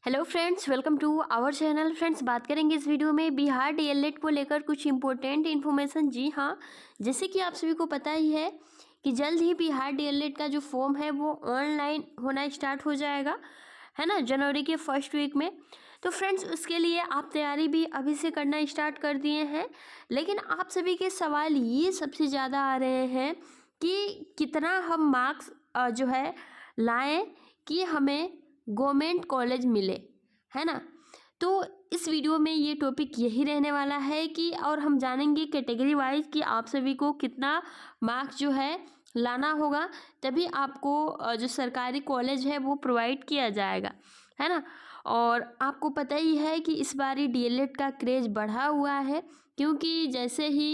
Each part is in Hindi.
Hello friends, welcome to our channel. Friends, बात करेंगे इस वीडियो में बिहार डीएलएड को लेकर कुछ इम्पोर्टेंट इन्फॉर्मेशन। जी हाँ, जैसे कि आप सभी को पता ही है कि जल्द ही बिहार डीएलएड का जो फॉर्म है वो ऑनलाइन होना स्टार्ट हो जाएगा, है ना, जनवरी के फर्स्ट वीक में। तो फ्रेंड्स, उसके लिए आप तैयारी भी अभी से करना स्टार्ट कर दिए हैं। लेकिन आप सभी के सवाल ये सबसे ज़्यादा आ रहे हैं कि कितना हम मार्क्स जो है लाएं कि हमें गवर्नमेंट कॉलेज मिले, है ना। तो इस वीडियो में ये टॉपिक यही रहने वाला है कि और हम जानेंगे कैटेगरी वाइज कि आप सभी को कितना मार्क्स जो है लाना होगा, तभी आपको जो सरकारी कॉलेज है वो प्रोवाइड किया जाएगा, है ना। और आपको पता ही है कि इस बारी डीएलएड का क्रेज बढ़ा हुआ है, क्योंकि जैसे ही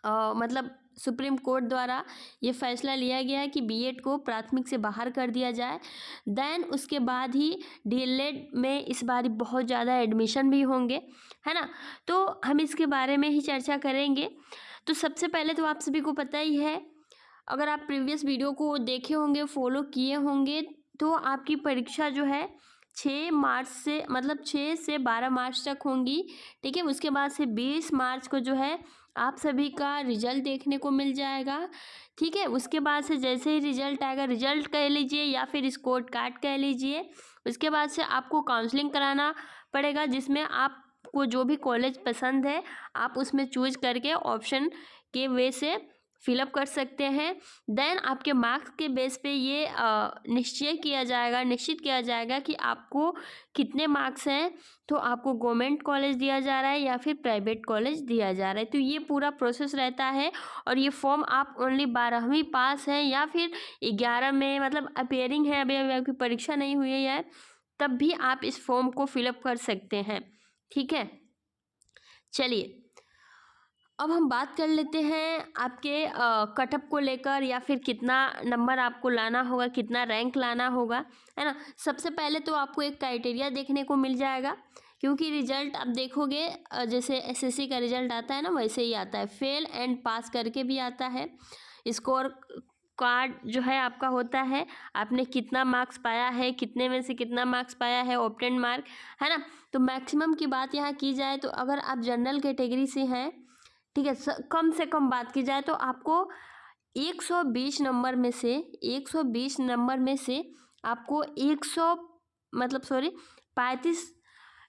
मतलब सुप्रीम कोर्ट द्वारा ये फैसला लिया गया है कि बीएड को प्राथमिक से बाहर कर दिया जाए, देन उसके बाद ही डीएलएड में इस बार बहुत ज़्यादा एडमिशन भी होंगे, है ना। तो हम इसके बारे में ही चर्चा करेंगे। तो सबसे पहले तो आप सभी को पता ही है, अगर आप प्रीवियस वीडियो को देखे होंगे, फॉलो किए होंगे, तो आपकी परीक्षा जो है 6 मार्च से, मतलब 6 से 12 मार्च तक होंगी, ठीक है। उसके बाद से 20 मार्च को जो है आप सभी का रिजल्ट देखने को मिल जाएगा, ठीक है। उसके बाद से जैसे ही रिजल्ट आएगा, रिजल्ट कह लीजिए या फिर स्कोर कार्ड कह लीजिए, उसके बाद से आपको काउंसलिंग कराना पड़ेगा, जिसमें आपको जो भी कॉलेज पसंद है आप उसमें चूज करके ऑप्शन के वे से फिलअप कर सकते हैं। देन आपके मार्क्स के बेस पे ये निश्चित किया जाएगा कि आपको कितने मार्क्स हैं, तो आपको गवर्नमेंट कॉलेज दिया जा रहा है या फिर प्राइवेट कॉलेज दिया जा रहा है। तो ये पूरा प्रोसेस रहता है। और ये फॉर्म आप ओनली 12वीं पास हैं या फिर 11 में, मतलब अपेयरिंग है, अभी अभी आपकी परीक्षा नहीं हुई है यार, तब भी आप इस फॉर्म को फिलअप कर सकते हैं, ठीक है। चलिए, अब हम बात कर लेते हैं आपके कटअप को लेकर, या फिर कितना नंबर आपको लाना होगा, कितना रैंक लाना होगा, है ना। सबसे पहले तो आपको एक क्राइटेरिया देखने को मिल जाएगा, क्योंकि रिजल्ट आप देखोगे जैसे एसएससी का रिजल्ट आता है ना, वैसे ही आता है, फेल एंड पास करके भी आता है। स्कोर कार्ड जो है आपका होता है, आपने कितना मार्क्स पाया है, कितने में से कितना मार्क्स पाया है, ऑब्टेन मार्क, है ना। तो मैक्सिमम की बात यहाँ की जाए तो अगर आप जनरल कैटेगरी से हैं, ठीक है, कम से कम बात की जाए तो आपको 120 नंबर में से 120 नंबर में से आपको 100, मतलब सॉरी 35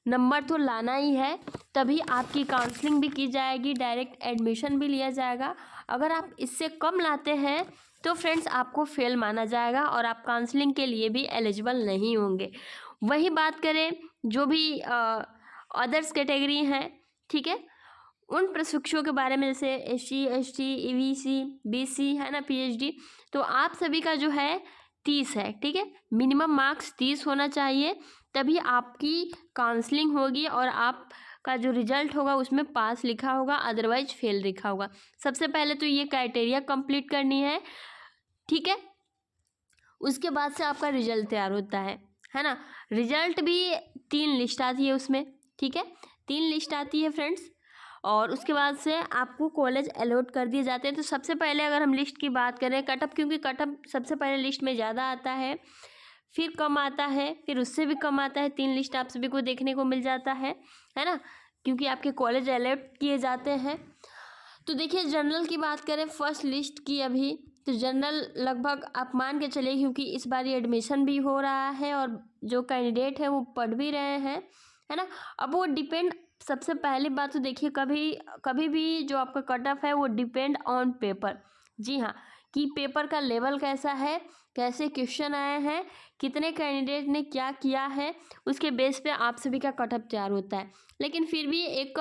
नंबर तो लाना ही है, तभी आपकी काउंसलिंग भी की जाएगी, डायरेक्ट एडमिशन भी लिया जाएगा। अगर आप इससे कम लाते हैं तो फ्रेंड्स आपको फेल माना जाएगा और आप काउंसलिंग के लिए भी एलिजिबल नहीं होंगे। वही बात करें जो भी अदर्स कैटेगरी हैं, ठीक है, उन प्रशिक्षुओं के बारे में, जैसे एससी, एसटी, ईबीसी, बीसी, है ना, पीएचडी, तो आप सभी का जो है 30 है, ठीक है। मिनिमम मार्क्स 30 होना चाहिए, तभी आपकी काउंसलिंग होगी और आपका जो रिजल्ट होगा उसमें पास लिखा होगा, अदरवाइज फेल लिखा होगा। सबसे पहले तो ये क्राइटेरिया कंप्लीट करनी है, ठीक है। उसके बाद से आपका रिजल्ट तैयार होता है ना। रिजल्ट भी 3 लिस्ट आती है उसमें, ठीक है, 3 लिस्ट आती है फ्रेंड्स। और उसके बाद से आपको कॉलेज अलॉट कर दिए जाते हैं। तो सबसे पहले अगर हम लिस्ट की बात करें, कटअप, क्योंकि कटअप सबसे पहले लिस्ट में ज़्यादा आता है, फिर कम आता है, फिर उससे भी कम आता है, 3 लिस्ट आप सभी को देखने को मिल जाता है ना, क्योंकि आपके कॉलेज अलॉट किए जाते हैं। तो देखिए, जनरल की बात करें फर्स्ट लिस्ट की अभी, तो जनरल लगभग आप मान के चलिए, क्योंकि इस बार ये एडमिशन भी हो रहा है और जो कैंडिडेट है वो पढ़ भी रहे हैं, है ना। अब वो डिपेंड, सबसे पहली बात तो देखिए, कभी कभी भी जो आपका कट ऑफ है वो डिपेंड ऑन पेपर। जी हाँ, कि पेपर का लेवल कैसा है, कैसे क्वेश्चन आए हैं, कितने कैंडिडेट ने क्या किया है, उसके बेस पे आप सभी का कट ऑफ तैयार होता है। लेकिन फिर भी एक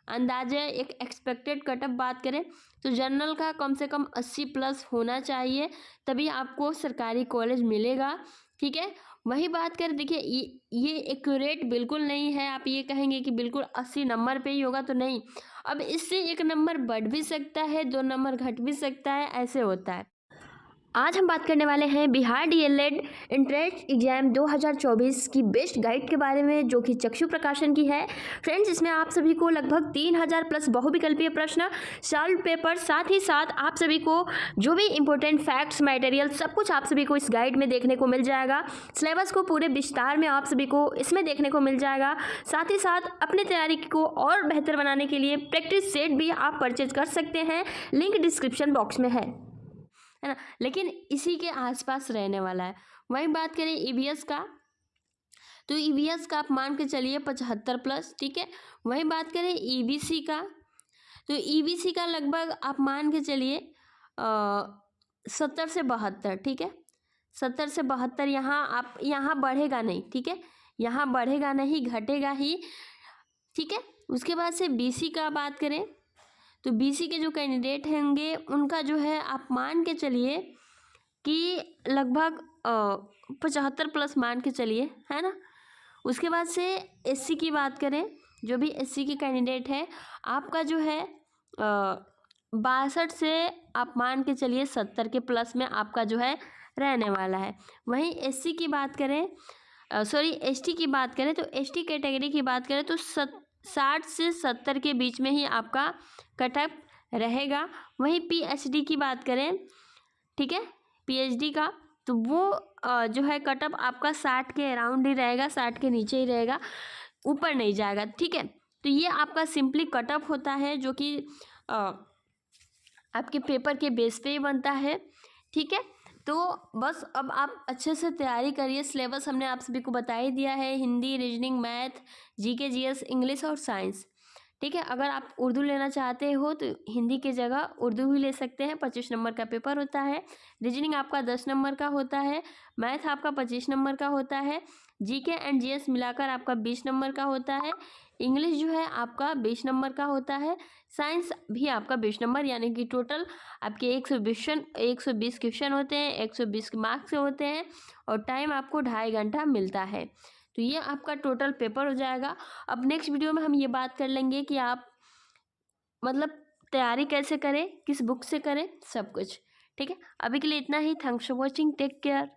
अंदाजे, एक एक्सपेक्टेड कटअप बात करें तो जनरल का कम से कम 80 प्लस होना चाहिए, तभी आपको सरकारी कॉलेज मिलेगा, ठीक है। वही बात करें, देखिए ये एक्यूरेट बिल्कुल नहीं है, आप ये कहेंगे कि बिल्कुल 80 नंबर पे ही होगा, तो नहीं। अब इससे 1 नंबर बढ़ भी सकता है, 2 नंबर घट भी सकता है, ऐसे होता है। आज हम बात करने वाले हैं बिहार डीएलएड एंट्रेंस एग्जाम 2024 की बेस्ट गाइड के बारे में, जो कि चक्षु प्रकाशन की है। फ्रेंड्स, इसमें आप सभी को लगभग 3000 प्लस बहुविकल्पीय प्रश्न, सॉल्व पेपर, साथ ही साथ आप सभी को जो भी इंपॉर्टेंट फैक्ट्स, मटेरियल, सब कुछ आप सभी को इस गाइड में देखने को मिल जाएगा। सिलेबस को पूरे विस्तार में आप सभी को इसमें देखने को मिल जाएगा। साथ ही साथ अपनी तैयारी को और बेहतर बनाने के लिए प्रैक्टिस सेट भी आप परचेज कर सकते हैं, लिंक डिस्क्रिप्शन बॉक्स में है ना। लेकिन इसी के आसपास रहने वाला है। वहीं बात करें ईवीएस का, तो ईवीएस का आप मान के चलिए 75 प्लस, ठीक है। वहीं बात करें ईवीसी का, तो ईवीसी का लगभग आप मान के चलिए 70 से 72, ठीक है। 70 से 72 यहाँ बढ़ेगा नहीं, ठीक है, यहाँ बढ़ेगा नहीं, घटेगा ही, ठीक है। उसके बाद से बीसी का बात करें, तो बीसी के जो कैंडिडेट होंगे उनका जो है आप मान के चलिए कि लगभग 75 प्लस मान के चलिए, है ना। उसके बाद से एससी की बात करें, जो भी एससी की कैंडिडेट है आपका जो है 62 से आप मान के चलिए 70 के प्लस में आपका जो है रहने वाला है। वहीं एससी की बात करें, एसटी की बात करें, तो एसटी कैटेगरी की बात करें तो 60 से 70 के बीच में ही आपका कट ऑफ रहेगा। वहीं पीएचडी की बात करें, ठीक है, पीएचडी का, तो वो जो है कट ऑफ आपका 60 के अराउंड ही रहेगा, 60 के नीचे ही रहेगा, ऊपर नहीं जाएगा, ठीक है। तो ये आपका सिंपली कट ऑफ होता है, जो कि आपके पेपर के बेस पे ही बनता है, ठीक है। तो बस अब आप अच्छे से तैयारी करिए। सिलेबस हमने आप सभी को बता ही दिया है, Hindi, reasoning, math, GK, GS, English और साइंस, ठीक है। अगर आप उर्दू लेना चाहते हो तो हिंदी की जगह उर्दू भी ले सकते हैं। 25 नंबर का पेपर होता है। रीजनिंग आपका 10 नंबर का होता है। मैथ आपका 25 नंबर का होता है। जीके एंड जीएस मिलाकर आपका 20 नंबर का होता है। इंग्लिश जो है आपका 20 नंबर का होता है। साइंस भी आपका 20 नंबर, यानी कि टोटल आपके 120 क्वेश्चन होते हैं, 120 मार्क्स होते हैं, और टाइम आपको 2.5 घंटा मिलता है। तो ये आपका टोटल पेपर हो जाएगा। अब नेक्स्ट वीडियो में हम ये बात कर लेंगे कि आप मतलब तैयारी कैसे करें, किस बुक से करें, सब कुछ, ठीक है। अभी के लिए इतना ही। Thanks for watching, take care.